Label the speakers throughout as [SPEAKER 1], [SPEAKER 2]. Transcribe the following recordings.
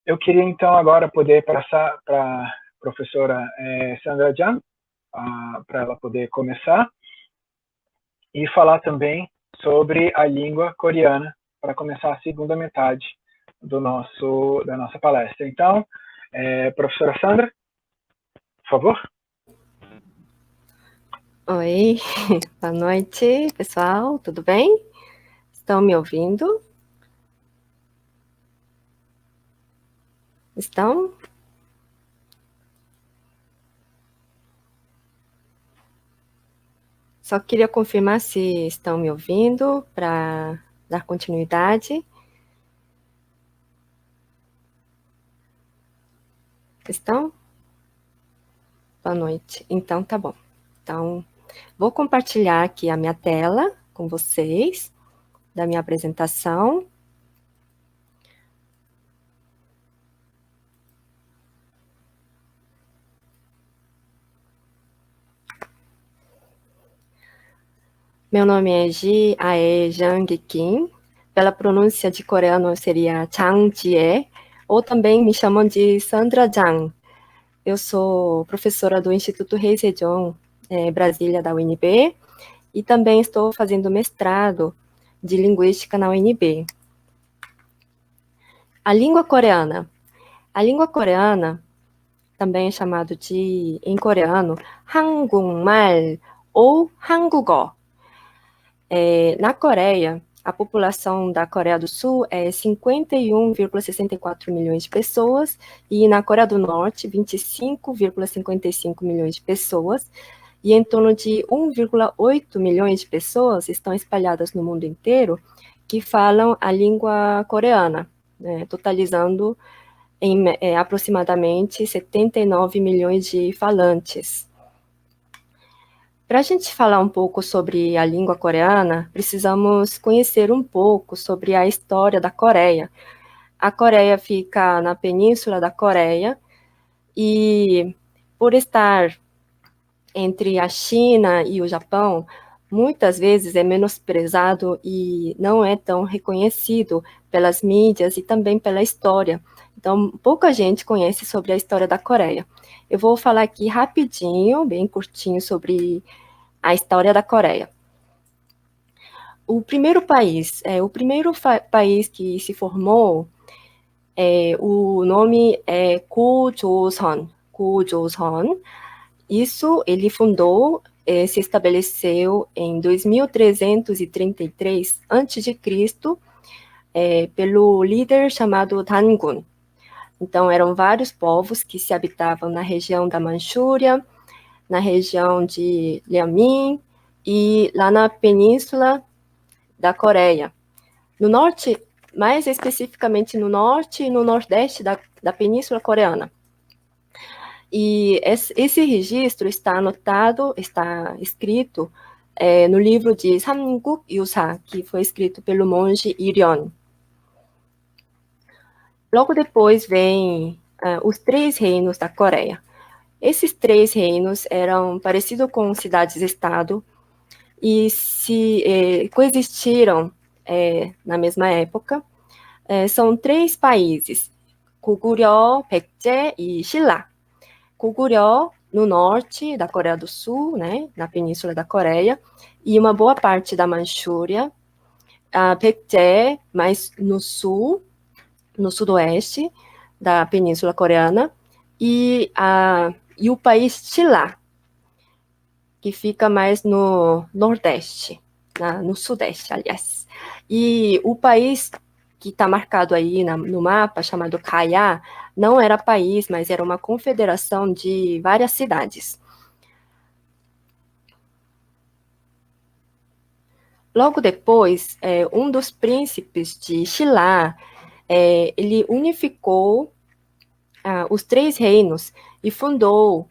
[SPEAKER 1] Eu queria, então, agora poder passar para a professora Sandra Jiang, para ela poder começar, e falar também sobre a língua coreana, para começar a segunda metade da nossa palestra. Então, professora Sandra, por favor.
[SPEAKER 2] Oi, boa noite, pessoal, tudo bem? Estão me ouvindo? Estão? Só queria confirmar se estão me ouvindo para dar continuidade. Estão? Boa noite. Então, tá bom. Então, vou compartilhar aqui a minha tela com vocês, da minha apresentação. Meu nome é Ji Ae Jang Kim. Pela pronúncia de coreano seria Chang Jie, ou também me chamam de Sandra Jang. Eu sou professora do Instituto Rei Sejong, Brasília, da UNB, e também estou fazendo mestrado de Linguística na UNB. A língua coreana. A língua coreana, também é chamado de, em coreano, Hangukmal ou Hangugo. Na Coreia, a população da Coreia do Sul é 51,64 milhões de pessoas, e na Coreia do Norte, 25,55 milhões de pessoas, e em torno de 1,8 milhões de pessoas estão espalhadas no mundo inteiro que falam a língua coreana, né, totalizando aproximadamente 79 milhões de falantes. Para a gente falar um pouco sobre a língua coreana, precisamos conhecer um pouco sobre a história da Coreia. A Coreia fica na Península da Coreia e, por estar entre a China e o Japão, muitas vezes é menosprezado e não é tão reconhecido pelas mídias e também pela história. Então, pouca gente conhece sobre a história da Coreia. Eu vou falar aqui rapidinho, bem curtinho, sobre a história da Coreia. O primeiro país que se formou, o nome é Gojoseon. Isso ele fundou, se estabeleceu em 2333 a.C., pelo líder chamado Dangun. Então, eram vários povos que se habitavam na região da Manchúria, na região de Liaoning e lá na península da Coreia. No norte, mais especificamente no norte e no nordeste da península coreana. E esse registro está anotado, está escrito no livro de Samguk Yusa, que foi escrito pelo monge Iryeon. Logo depois vem os 3 reinos da Coreia. Esses 3 reinos eram parecidos com cidades-estado e coexistiram na mesma época. São 3 países, Goguryeo, Baekje e Silla. Goguryeo, no norte da Coreia do Sul, né, na península da Coreia, e uma boa parte da Manchúria. Baekje, mais no sul, no sudoeste da península coreana, e o país Silla, que fica mais no nordeste, no sudeste, aliás. E o país que está marcado aí no mapa, chamado Gaya, não era país, mas era uma confederação de várias cidades. Logo depois, um dos príncipes de Silla, ele unificou os 3 reinos e fundou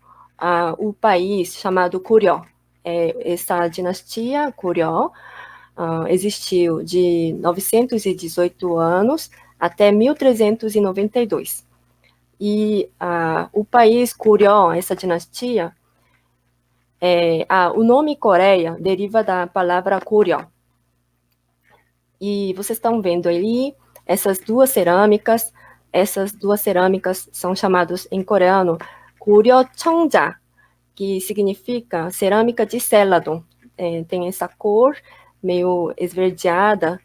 [SPEAKER 2] o país chamado Goryeo. Essa dinastia, Goryeo, existiu de 918 anos até 1392. E o país Goryeo, essa dinastia, o nome Coreia deriva da palavra Goryeo. E vocês estão vendo ali essas 2 cerâmicas essas duas cerâmicas são chamadas em coreano Goryeo-cheongja, que significa cerâmica de Céladon. Tem essa cor meio esverdeada,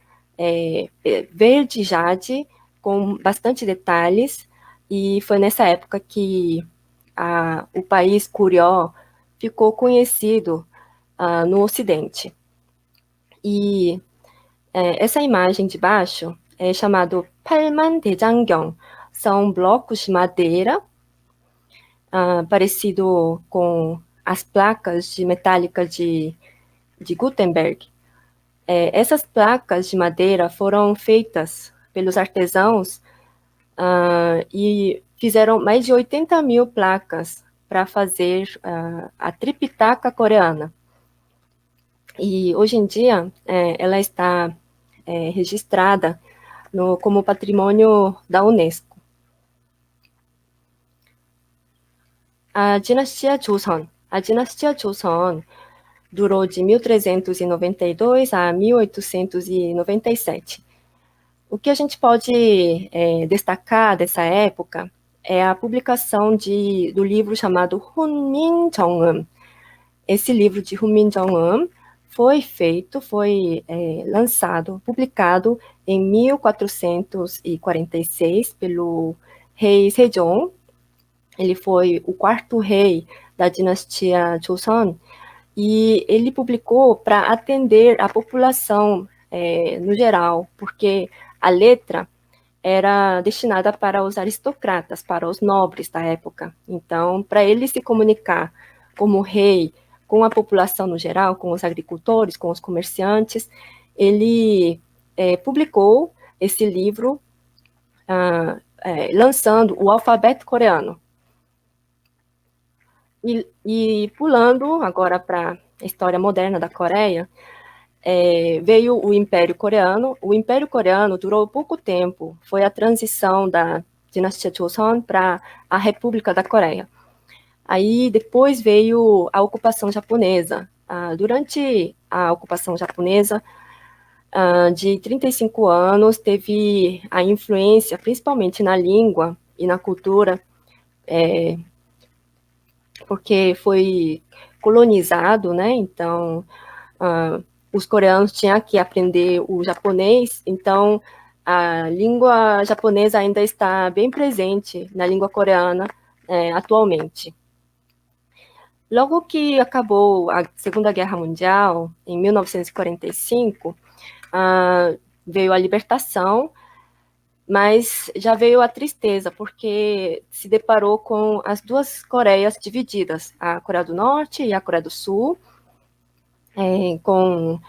[SPEAKER 2] verde jade, com bastante detalhes, e foi nessa época que o país Goryeo ficou conhecido no Ocidente. E essa imagem de baixo é chamado Palmandaejanggyeong, são blocos de madeira, parecido com as placas de metálica de Gutenberg. Essas placas de madeira foram feitas pelos artesãos e fizeram mais de 80 mil placas para fazer a Tripitaka coreana. E hoje em dia ela está registrada como patrimônio da Unesco. A dinastia Joseon. A dinastia Joseon durou de 1392 a 1897. O que a gente pode destacar dessa época é a publicação do livro chamado Hunmin Jeongeum. Esse livro de Hunmin Jeongeum foi lançado, publicado em 1446 pelo rei Sejong. Ele foi o quarto rei da dinastia Joseon, e ele publicou para atender a população no geral, porque a letra era destinada para os aristocratas, para os nobres da época. Então, para ele se comunicar como rei com a população no geral, com os agricultores, com os comerciantes, ele publicou esse livro lançando o alfabeto coreano. E pulando agora para a história moderna da Coreia, veio o Império Coreano. O Império Coreano durou pouco tempo, foi a transição da dinastia Joseon para a República da Coreia. Aí depois veio a ocupação japonesa. Durante a ocupação japonesa, de 35 anos, teve a influência, principalmente na língua e na cultura, porque foi colonizado, né? Então, os coreanos tinham que aprender o japonês, então a língua japonesa ainda está bem presente na língua coreana atualmente. Logo que acabou a Segunda Guerra Mundial, em 1945, veio a libertação, mas já veio a tristeza, porque se deparou com as duas Coreias divididas, a Coreia do Norte e a Coreia do Sul, com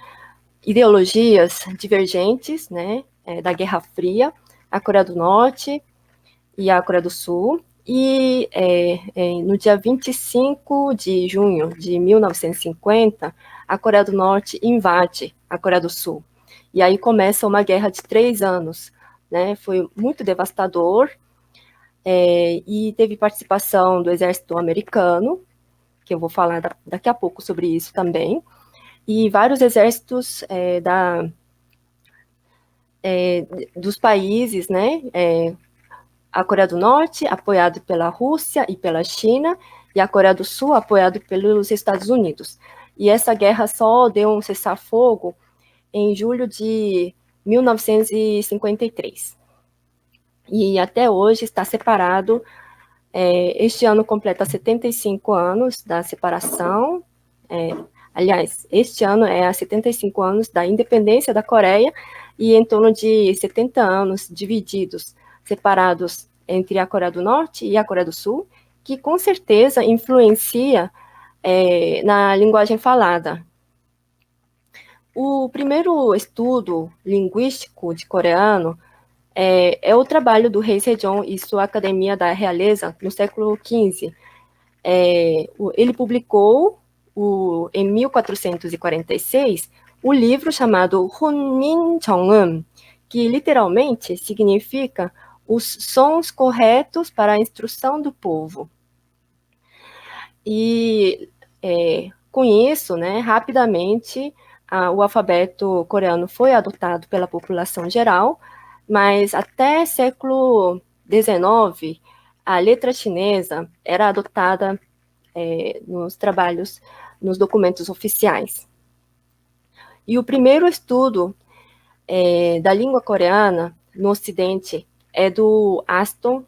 [SPEAKER 2] ideologias divergentes, né, da Guerra Fria, a Coreia do Norte e a Coreia do Sul. E no dia 25 de junho de 1950, a Coreia do Norte invade a Coreia do Sul. E aí começa uma guerra de 3 anos, né? Foi muito devastador, e teve participação do exército americano, que eu vou falar daqui a pouco sobre isso também, e vários exércitos dos países, né? A Coreia do Norte, apoiado pela Rússia e pela China, e a Coreia do Sul, apoiado pelos Estados Unidos. E essa guerra só deu um cessar-fogo em julho de 1953. E até hoje está separado. Este ano completa 75 anos da separação. Aliás, este ano é há 75 anos da independência da Coreia, e em torno de 70 anos divididos, separados entre a Coreia do Norte e a Coreia do Sul, que com certeza influencia na linguagem falada. O primeiro estudo linguístico de coreano é o trabalho do rei Sejong e sua Academia da Realeza no século XV. Ele publicou, em 1446, o livro chamado Hunmin Jeongeum, que literalmente significa os sons corretos para a instrução do povo. E com isso, né, rapidamente, o alfabeto coreano foi adotado pela população geral, mas até século XIX, a letra chinesa era adotada nos trabalhos, nos documentos oficiais. E o primeiro estudo da língua coreana no Ocidente é do Aston,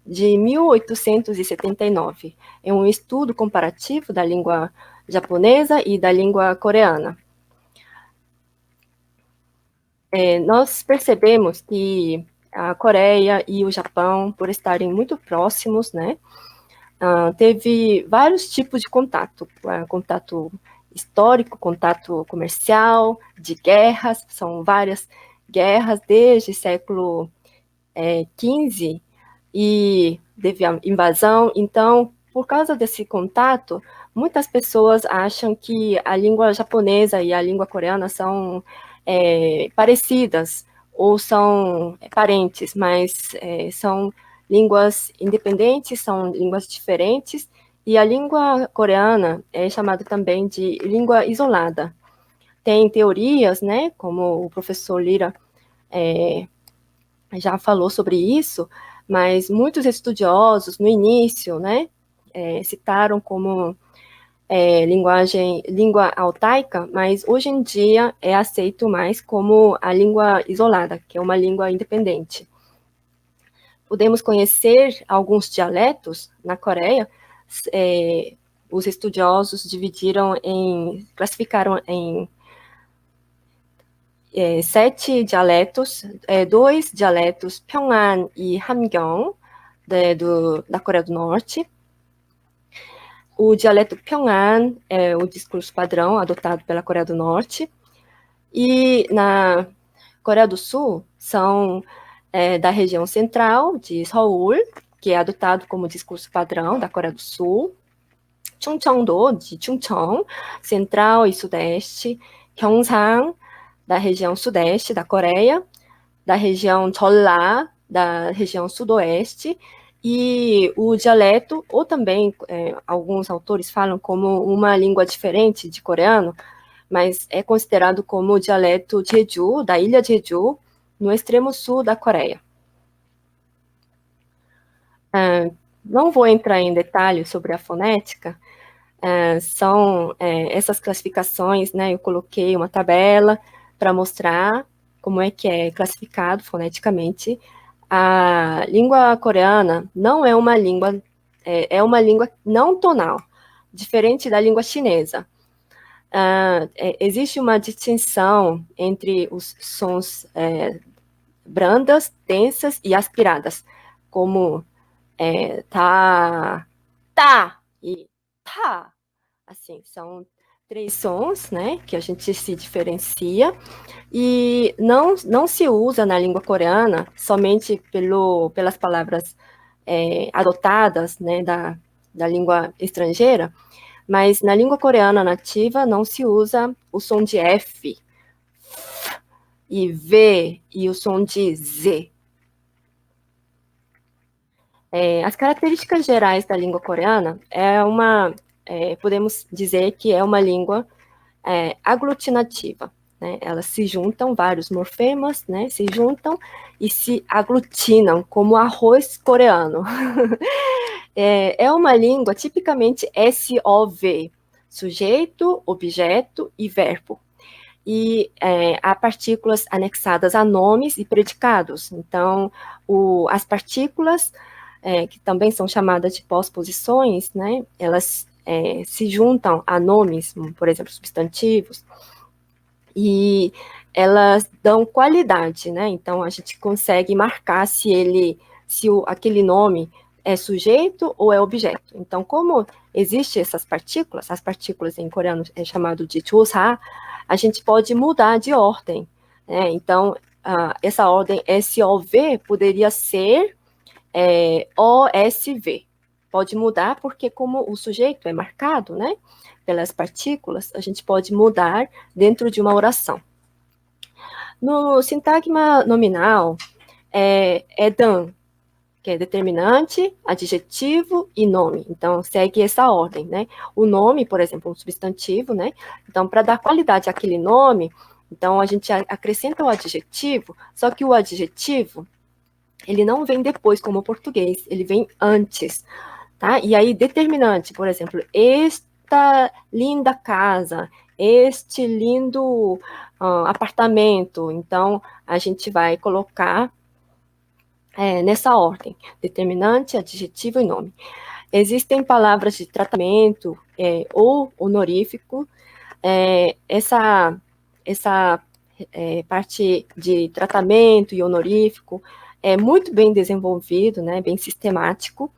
[SPEAKER 2] de 1879. É um estudo comparativo da língua japonesa e da língua coreana. Nós percebemos que a Coreia e o Japão, por estarem muito próximos, né, teve vários tipos de contato, contato histórico, contato comercial, de guerras, são várias guerras desde século XV, e teve a invasão. Então, por causa desse contato, muitas pessoas acham que a língua japonesa e a língua coreana são parecidas, ou são parentes, mas são línguas independentes, são línguas diferentes, e a língua coreana é chamada também de língua isolada. Tem teorias, né, como o professor Lira já falou sobre isso, mas muitos estudiosos, no início, né, citaram como língua altaica, mas hoje em dia é aceito mais como a língua isolada, que é uma língua independente. Podemos conhecer alguns dialetos na Coreia. Os estudiosos classificaram em 7 dialetos, 2 dialetos, Pyongan e Hamgyong, da Coreia do Norte. O dialeto Pyongan é o discurso padrão adotado pela Coreia do Norte, e na Coreia do Sul são da região central de Seul, que é adotado como discurso padrão da Coreia do Sul, Chungcheongdo, de Chungcheong, central e sudeste, Gyeongsang, da região sudeste da Coreia, da região Jeolla, da região sudoeste, e o dialeto, ou também alguns autores falam como uma língua diferente de coreano, mas é considerado como o dialeto Jeju, da ilha Jeju, no extremo sul da Coreia. Não vou entrar em detalhes sobre a fonética, são essas classificações, né, eu coloquei uma tabela para mostrar como é que é classificado foneticamente. A língua coreana não é uma língua, é uma língua não tonal, diferente da língua chinesa. Existe uma distinção entre os sons brandas, densas e aspiradas, como tá e tá. Assim, são 3 sons, né, que a gente se diferencia, e não se usa na língua coreana somente pelas palavras adotadas, né, da língua estrangeira, mas na língua coreana nativa não se usa o som de F e V e o som de Z. As características gerais da língua coreana podemos dizer que é uma língua aglutinativa, né? Elas se juntam, vários morfemas, né, se juntam e se aglutinam, como arroz coreano. É uma língua tipicamente SOV, sujeito, objeto e verbo. E há partículas anexadas a nomes e predicados. Então, as partículas, que também são chamadas de pós-posições, né, elas se juntam a nomes, por exemplo, substantivos, e elas dão qualidade, né? Então, a gente consegue marcar se aquele nome é sujeito ou é objeto. Então, como existem essas partículas, as partículas em coreano é chamado de 조사, a gente pode mudar de ordem, né? Então, essa ordem SOV poderia ser OSV. Pode mudar porque como o sujeito é marcado, né, pelas partículas, a gente pode mudar dentro de uma oração. No sintagma nominal, é dan, que é determinante, adjetivo e nome. Então, segue essa ordem, né? O nome, por exemplo, um substantivo, né? Então, para dar qualidade àquele nome, então a gente acrescenta o adjetivo, só que o adjetivo ele não vem depois, como o português, ele vem antes, tá? E aí, determinante, por exemplo, esta linda casa, este lindo apartamento. Então, a gente vai colocar nessa ordem: determinante, adjetivo e nome. Existem palavras de tratamento ou honorífico. Essa parte de tratamento e honorífico é muito bem desenvolvido, né, bem sistemático.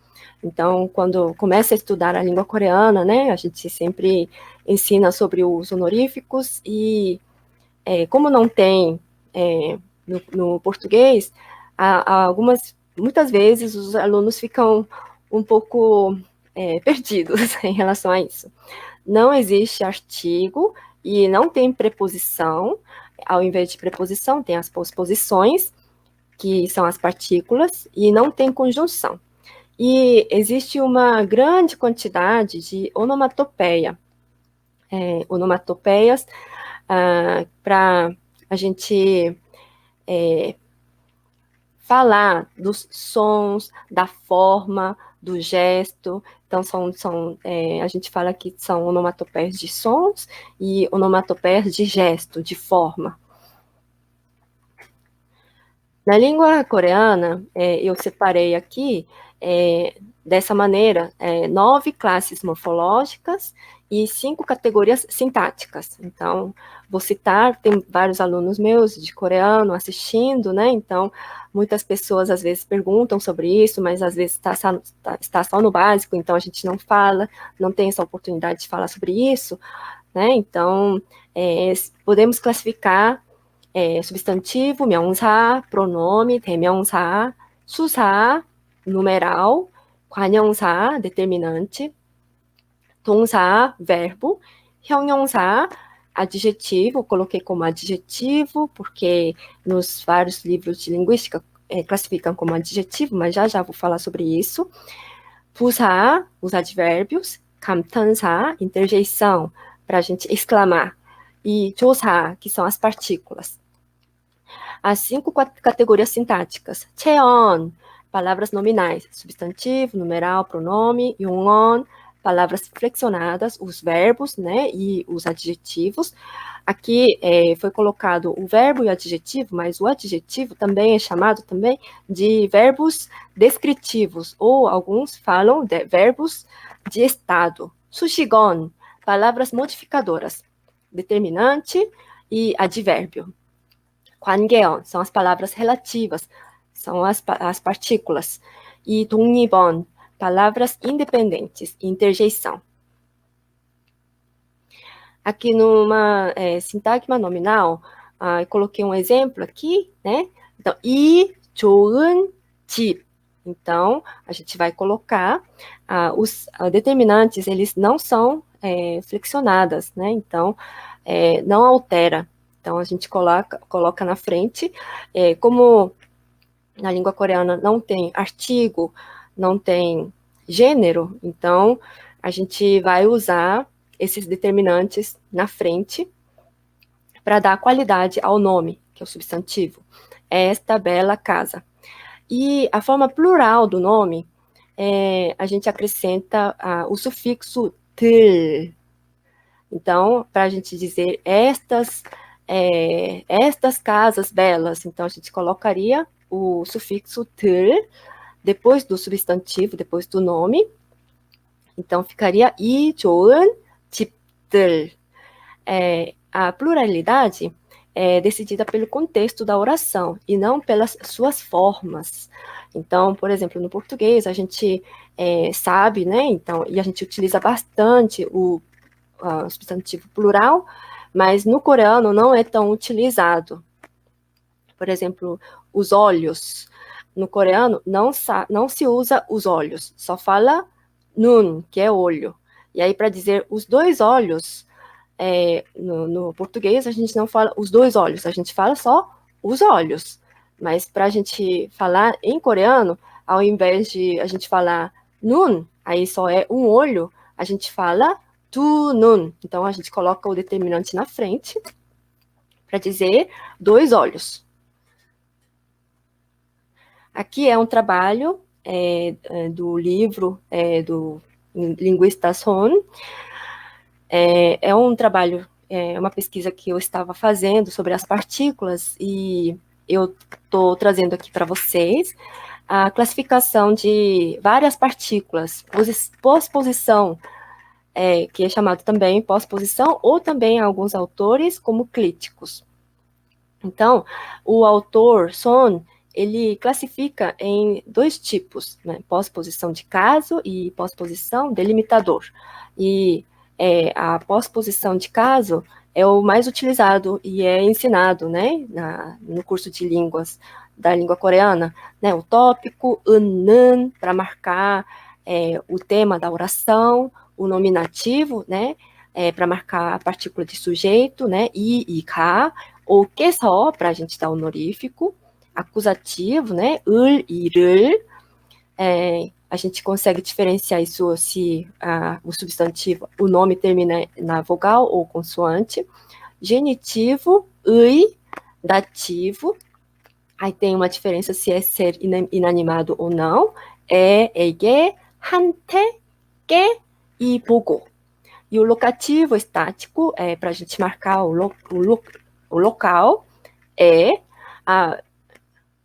[SPEAKER 2] Então, quando começa a estudar a língua coreana, né, a gente sempre ensina sobre os honoríficos e como não tem no português, muitas vezes os alunos ficam um pouco perdidos em relação a isso. Não existe artigo e não tem preposição. Ao invés de preposição, tem as posposições, que são as partículas, e não tem conjunção. E existe uma grande quantidade de onomatopeia. Onomatopeias para a gente falar dos sons, da forma, do gesto. Então, a gente fala que são onomatopeias de sons e onomatopeias de gesto, de forma. Na língua coreana, eu separei aqui, dessa maneira, 9 classes morfológicas e 5 categorias sintáticas. Então, vou citar, tem vários alunos meus de coreano assistindo, né? Então, muitas pessoas às vezes perguntam sobre isso, mas às vezes está só no básico, então a gente não fala, não tem essa oportunidade de falar sobre isso, né? Então, podemos classificar substantivo, 명사, pronome, 대명사, 수사, numeral, 관형사, determinante, 동사, verbo, 형용사, adjetivo, coloquei como adjetivo, porque nos vários livros de linguística classificam como adjetivo, mas já vou falar sobre isso. 부사, os advérbios, 감탄사, interjeição, para a gente exclamar, e 조사, que são as partículas. As 5 categorias sintáticas: 체언, palavras nominais, substantivo, numeral, pronome, 용언, palavras flexionadas, os verbos, né, e os adjetivos. Aqui foi colocado o verbo e o adjetivo, mas o adjetivo também é chamado também de verbos descritivos, ou alguns falam de verbos de estado. 수식어, palavras modificadoras, determinante e advérbio. 관계어, são as palavras relativas, são as partículas. E 독립어, palavras independentes, interjeição. Aqui numa sintagma nominal, eu coloquei um exemplo aqui, né? Então, 이 좋은 집. Então, a gente vai colocar os determinantes, eles não são flexionadas, né? Então, não altera. Então, a gente coloca na frente, como na língua coreana não tem artigo, não tem gênero, então a gente vai usar esses determinantes na frente para dar qualidade ao nome, que é o substantivo. Esta bela casa. E a forma plural do nome, a gente acrescenta o sufixo 들. Então, para a gente dizer estas casas belas, então a gente colocaria o sufixo 들 depois do substantivo, depois do nome. Então, ficaria 이 좋은 집들. A pluralidade é decidida pelo contexto da oração e não pelas suas formas. Então, por exemplo, no português a gente sabe, né? Então, e a gente utiliza bastante o substantivo plural, mas no coreano não é tão utilizado. Por exemplo, os olhos. No coreano não se usa os olhos, só fala nun, que é olho. E aí, para dizer os dois olhos, no português a gente não fala os dois olhos, a gente fala só os olhos. Mas para a gente falar em coreano, ao invés de a gente falar nun, aí só é um olho, a gente fala 두 눈. Então, a gente coloca o determinante na frente para dizer dois olhos. Aqui é um trabalho do livro do linguista Son. É um trabalho, uma pesquisa que eu estava fazendo sobre as partículas, e eu estou trazendo aqui para vocês a classificação de várias partículas, pós-posição, que é chamado também pós-posição, ou também alguns autores como clíticos. Então, o autor Son, ele classifica em 2 tipos, né, pós-posição de caso e pós-posição delimitador. E a pós-posição de caso é o mais utilizado e é ensinado, né, no curso de línguas da língua coreana, né, o tópico, 은, para marcar o tema da oração, o nominativo, né, para marcar a partícula de sujeito, né, e 가, ou 께서, para a gente dar honorífico, acusativo, né, 을, 이를, a gente consegue diferenciar isso se o substantivo, o nome termina na vogal ou consoante, genitivo, 의, dativo, aí tem uma diferença se é ser inanimado ou não, 에게, 한테, 께 e 보고. E o locativo estático, para a gente marcar o local, é a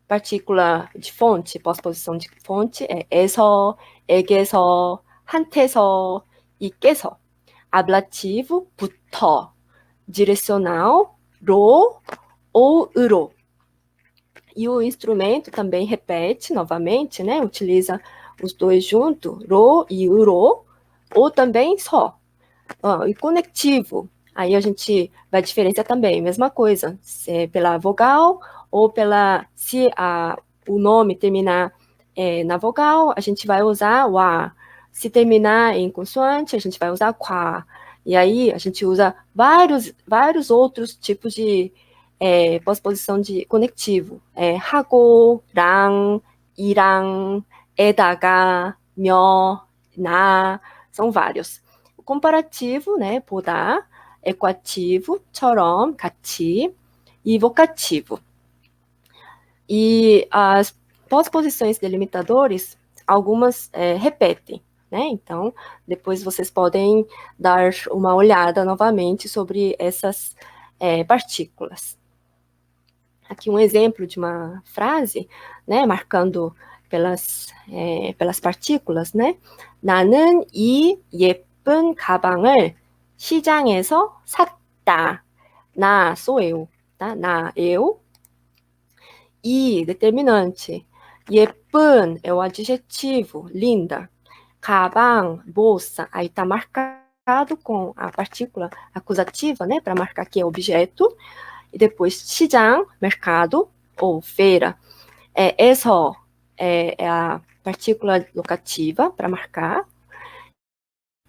[SPEAKER 2] partícula de fonte, pós-posição de fonte, 에서, 에게서, 한테서 e 께서. Ablativo, 부터. Direcional, 로 ou 으로. E o instrumento também repete novamente, né? Utiliza os dois juntos, 로 e 으로, ou também só. E conectivo, aí a gente vai diferenciar também, mesma coisa, se é pela vogal ou se o nome terminar na vogal, a gente vai usar 와, se terminar em consoante, a gente vai usar 과, e aí a gente usa vários outros tipos de pós-posição de conectivo, 하고, 랑, 이랑, 에다가, 며, 나, são vários. Comparativo, né, 보다, equativo, 처럼, 같이, e vocativo. E as pós-posições delimitadores, algumas repetem, né, então depois vocês podem dar uma olhada novamente sobre essas partículas. Aqui um exemplo de uma frase, né, marcando pelas partículas, né, 나는 이 예쁜 가방을 시장에서 샀다. 나 sou eu, tá? 나, eu. E, determinante. 예쁜 é o adjetivo, linda. 가방, bolsa, aí tá marcado com a partícula acusativa, né, para marcar que é objeto. E depois 시장, mercado, ou feira. 에서 é a partícula locativa para marcar.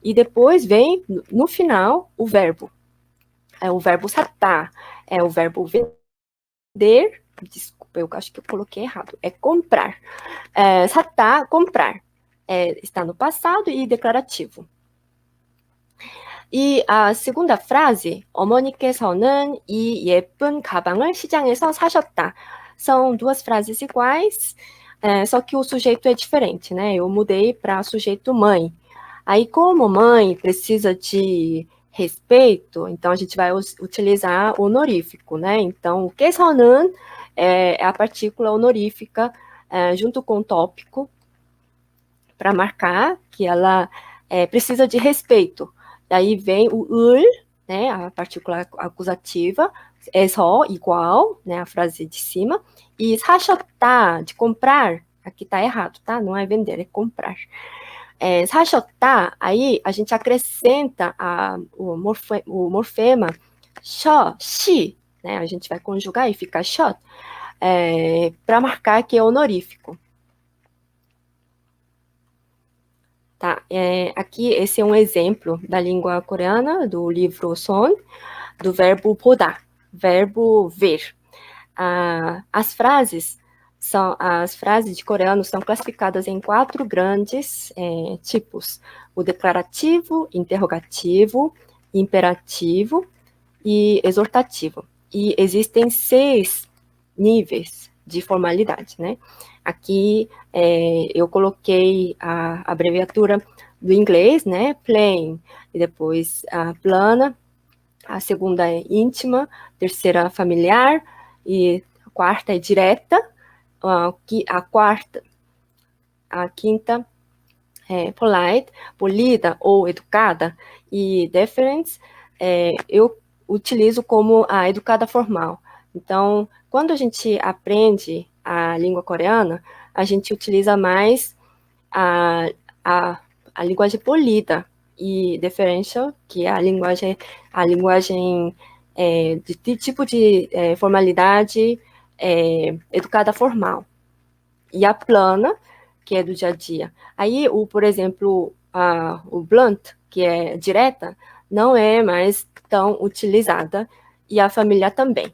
[SPEAKER 2] E depois vem, no final, o verbo. É o verbo 샀다, é o verbo vender, desculpa, eu acho que eu coloquei errado, é comprar. 샀다, comprar, está no passado e declarativo. E a segunda frase, 어머니께서는 이 예쁜 가방을 시장에서 사셨다. São 2 frases iguais, só que o sujeito é diferente, né? Eu mudei para sujeito mãe. Aí, como mãe precisa de respeito, então a gente vai utilizar o honorífico, né? Então, o 께서는 é a partícula honorífica junto com o tópico para marcar que ela precisa de respeito. Daí vem o 을, né? A partícula acusativa, 에서 igual, né? A frase de cima. E 사셨다, de comprar, aqui tá errado, tá? Não é vender, é comprar. 사셨다, aí a gente acrescenta o morfema 셔, 시, né? A gente vai conjugar e fica 셔, para marcar que é honorífico. Tá, aqui esse é um exemplo da língua coreana, do livro Son, do verbo 보다, verbo ver. As frases de coreano são classificadas em 4 grandes tipos: o declarativo, interrogativo, imperativo e exortativo. E existem 6 níveis de formalidade, né? Aqui eu coloquei a abreviatura do inglês, né? Plain, e depois a plana, a segunda é íntima, terceira familiar, e a quarta é direta, a quinta é polite, polida ou educada, e deference eu utilizo como a educada formal. Então, quando a gente aprende a língua coreana, a gente utiliza mais a, a linguagem polida e deferential, que é a linguagem de tipo de formalidade educada formal. E a plana, que é do dia a dia. Aí, por exemplo, o blunt, que é direta, não é mais tão utilizada, e a família também.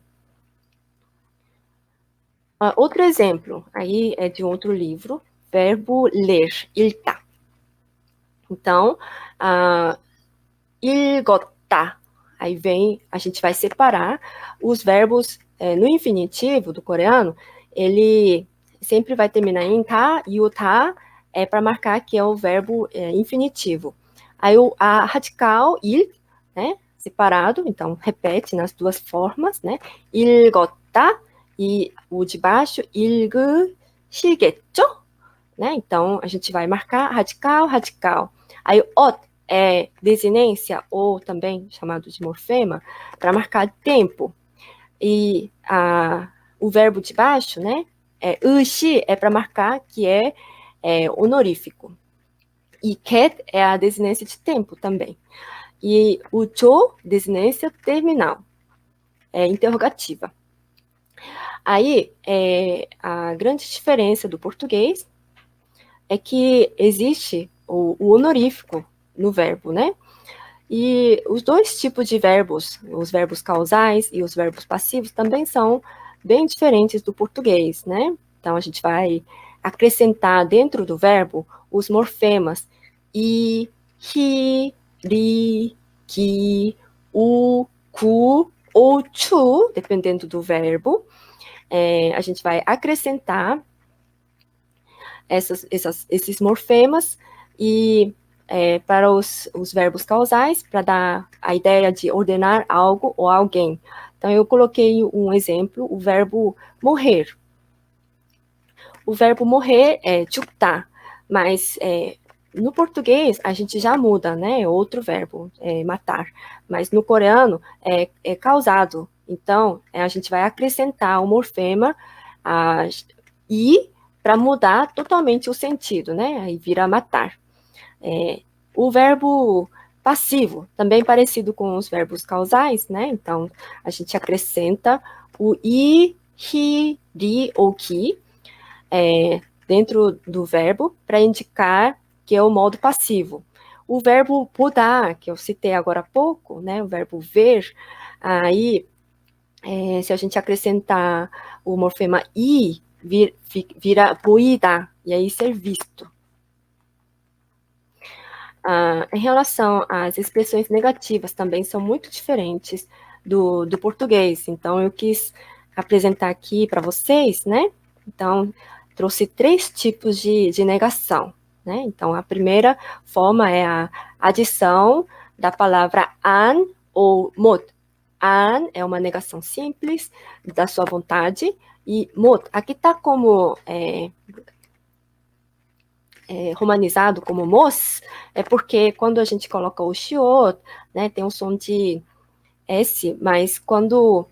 [SPEAKER 2] Outro exemplo, aí é de outro livro, verbo ler, 읽다. Então, 읽었다. Aí a gente vai separar os verbos no infinitivo do coreano, ele sempre vai terminar em tá, e o tá é para marcar que é o verbo infinitivo. Aí a radical il, né, separado, então repete nas duas formas, né, 읽었다, e o de baixo, 읽으시겠죠? Né, então a gente vai marcar radical, radical. Aí ot é desinência, ou também chamado de morfema, para marcar tempo. E o verbo de baixo, né, 으시 é para marcar que é honorífico. E ket é a desinência de tempo também. E o 조, desinência terminal, interrogativa. Aí, a grande diferença do português é que existe o honorífico no verbo, né? E os dois tipos de verbos, os verbos causais e os verbos passivos, também são bem diferentes do português, né? Então, a gente vai acrescentar dentro do verbo os morfemas i, ri, ri, ki, u, ku ou chu, dependendo do verbo. A gente vai acrescentar esses morfemas e para os verbos causais, para dar a ideia de ordenar algo ou alguém. Então, eu coloquei um exemplo, o verbo morrer. O verbo morrer é 죽다, mas no português a gente já muda, né? Outro verbo, matar. Mas no coreano é causado. Então, a gente vai acrescentar o morfema e para mudar totalmente o sentido, né? Aí vira matar. O verbo passivo, também parecido com os verbos causais, né? Então, a gente acrescenta o i, ri, ri ou ki dentro do verbo para indicar que é o modo passivo. O verbo mudar, que eu citei agora há pouco, né? O verbo ver, aí, se a gente acrescentar o morfema i, vira 보이다, e aí ser visto. Em relação às expressões negativas, também são muito diferentes do português. Então, eu quis apresentar aqui para vocês, né? Então, trouxe 3 tipos de negação, né? Então, a primeira forma é a adição da palavra an ou 못. An é uma negação simples da sua vontade, e 못, aqui está como romanizado como mos, é porque quando a gente coloca o shiot, né, tem um som de S, mas quando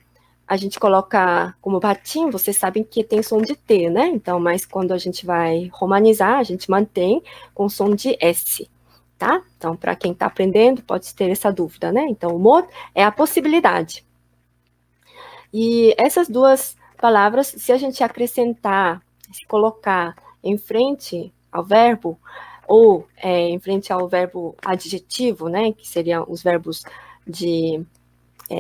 [SPEAKER 2] a gente coloca como batim, vocês sabem que tem som de T, né? Então, mas quando a gente vai romanizar, a gente mantém com som de S, tá? Então, para quem está aprendendo, pode ter essa dúvida, né? Então, o mod é a possibilidade. E essas duas palavras, se a gente acrescentar, se colocar em frente ao verbo, ou em frente ao verbo adjetivo, né, que seriam os verbos de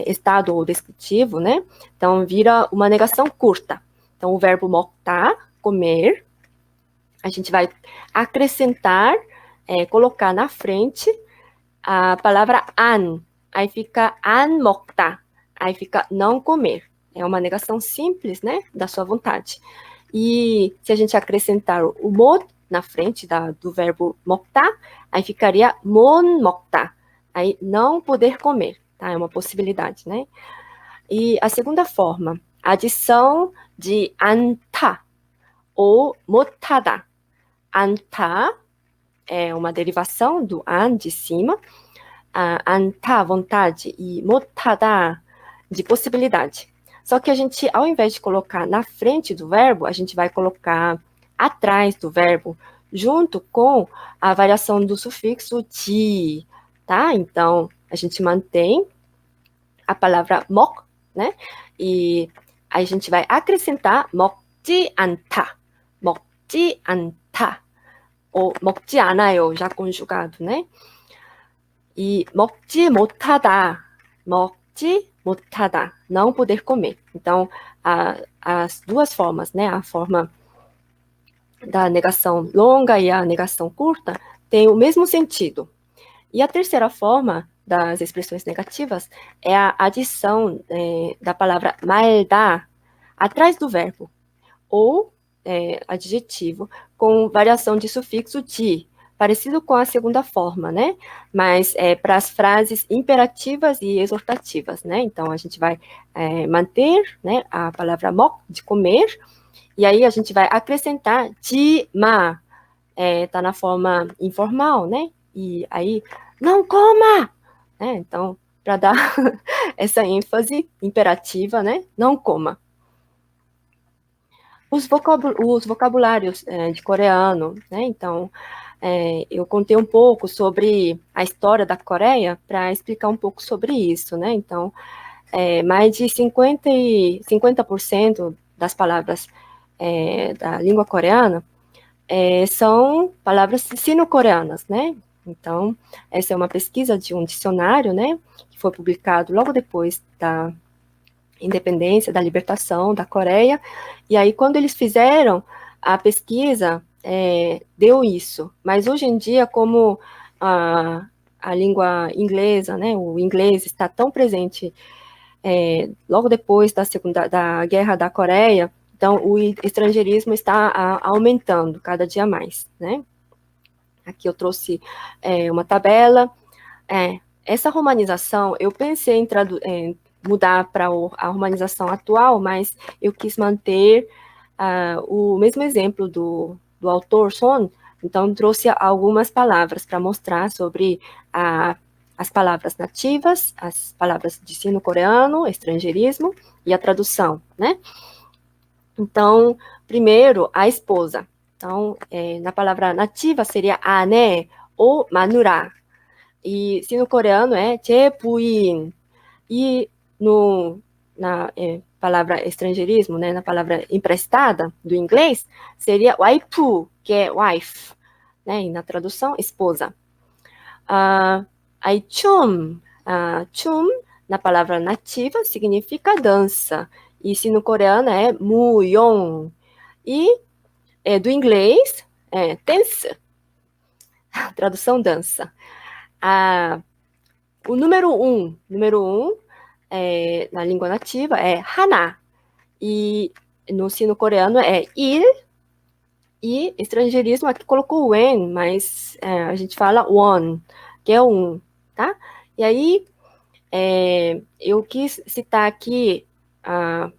[SPEAKER 2] estado ou descritivo, né, então vira uma negação curta. Então, o verbo 먹다, comer, a gente vai acrescentar, colocar na frente a palavra an, aí fica 안 먹다, aí fica não comer. É uma negação simples, né, da sua vontade. e se a gente acrescentar o mod na frente do verbo 먹다, aí ficaria 못 먹다, aí não poder comer, tá? É uma possibilidade, né? E a segunda forma, adição de 않다 ou 못하다. 않다 é uma derivação do an de cima, 않다, vontade, e 못하다, de possibilidade. Só que a gente, ao invés de colocar na frente do verbo, a gente vai colocar atrás do verbo, junto com a variação do sufixo de, tá? Então, a gente mantém a palavra 먹, né? E aí a gente vai acrescentar 먹지 않다, 먹지 않다, ou 먹지 않아요, já conjugado, né? E 먹지 못하다, 먹지 못하다, não poder comer. Então, as duas formas, né? A forma da negação longa e a negação curta tem o mesmo sentido. E a terceira forma das expressões negativas é a adição da palavra 말다 atrás do verbo, ou adjetivo, com variação de sufixo de, parecido com a segunda forma, né? Mas para as frases imperativas e exortativas, né? Então, a gente vai manter, né, a palavra 먹, de comer, e aí a gente vai acrescentar de-ma, tá na forma informal, né? E aí, não coma! Então, para dar essa ênfase imperativa, né? Não coma. Os vocabulários de coreano, né? Então, eu contei um pouco sobre a história da Coreia para explicar um pouco sobre isso, né? Então, mais de 50% das palavras da língua coreana são palavras sino-coreanas, né? Então, essa é uma pesquisa de um dicionário, né? Que foi publicado logo depois da independência, da libertação da Coreia. E aí, quando eles fizeram a pesquisa, deu isso. Mas hoje em dia, como a língua inglesa, né, o inglês está tão presente logo depois da Guerra da Coreia, então o estrangeirismo está aumentando cada dia mais, né? Aqui eu trouxe uma tabela. Essa romanização, eu pensei em mudar para a romanização atual, mas eu quis manter o mesmo exemplo do autor Son, então trouxe algumas palavras para mostrar sobre as palavras nativas, as palavras de sino-coreano, estrangeirismo e a tradução, né? Então, primeiro, a esposa. Então, na palavra nativa seria ané ou manu라. E sino-coreano é 제부인. E na palavra estrangeirismo, né, na palavra emprestada do inglês, seria waifu, que é wife, né, e na tradução, esposa. Aí chum, na palavra nativa, significa dança, e sino-coreano é muyong, e do inglês, dance, tradução dança. O número um na língua nativa é 하나, e no sino-coreano é 일, e estrangeirismo aqui colocou o en, mas a gente fala won, que é um, tá? E aí, eu quis citar aqui a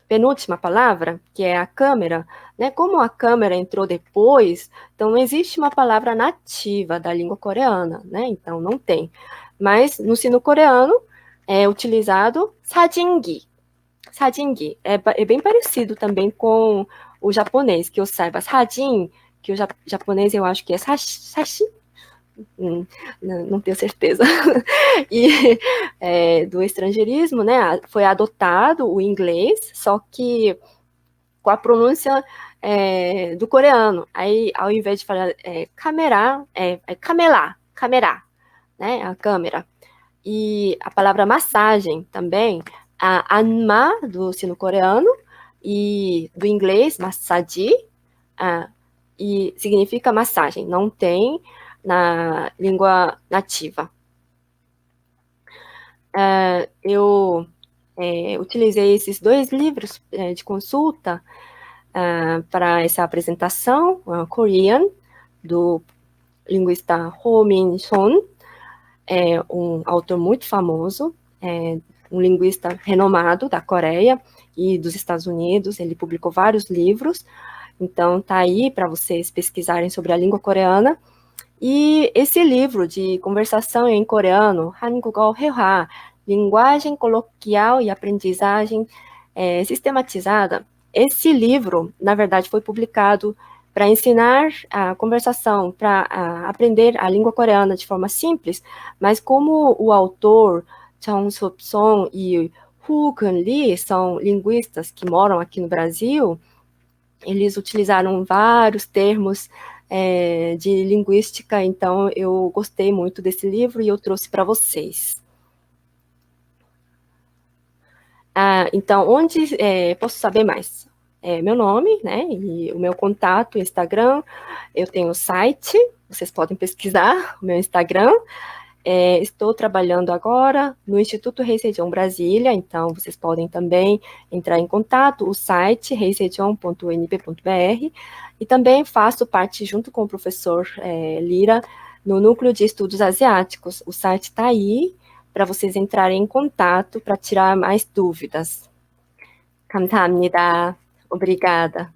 [SPEAKER 2] penúltima palavra, que é a câmera, né? Como a câmera entrou depois, então não existe uma palavra nativa da língua coreana, né? Então não tem. Mas no sino-coreano é utilizado 사진기. 사진기 é bem parecido também com o japonês, que eu saiba. 사진, que o japonês eu acho que é sashi, não tenho certeza. E do estrangeirismo, né, foi adotado o inglês, só que com a pronúncia do coreano. Aí, ao invés de falar câmera, câmera, né, a câmera. E a palavra massagem também, a anma, do sino-coreano, e do inglês, massage, e significa massagem, não tem na língua nativa. Eu utilizei esses dois livros de consulta para essa apresentação, Korean, do linguista Ho Min-son, um autor muito famoso, um linguista renomado da Coreia e dos Estados Unidos. Ele publicou vários livros, então tá aí para vocês pesquisarem sobre a língua coreana. E esse livro de conversação em coreano, 한국어 회화, linguagem coloquial e aprendizagem sistematizada, esse livro, na verdade, foi publicado para ensinar a conversação, para aprender a língua coreana de forma simples, mas como o autor Chung Soo-song e Woo Keun-lee são linguistas que moram aqui no Brasil, eles utilizaram vários termos de linguística, então eu gostei muito desse livro e eu trouxe para vocês. Então, onde posso saber mais? Meu nome, né, e o meu contato, Instagram, eu tenho o site, vocês podem pesquisar o meu Instagram. Estou trabalhando agora no Instituto Rei Sejong Brasília, então vocês podem também entrar em contato, o site reisejong.unp.br, e também faço parte, junto com o professor Lira, no Núcleo de Estudos Asiáticos. O site está aí para vocês entrarem em contato para tirar mais dúvidas. 감사합니다. Obrigada.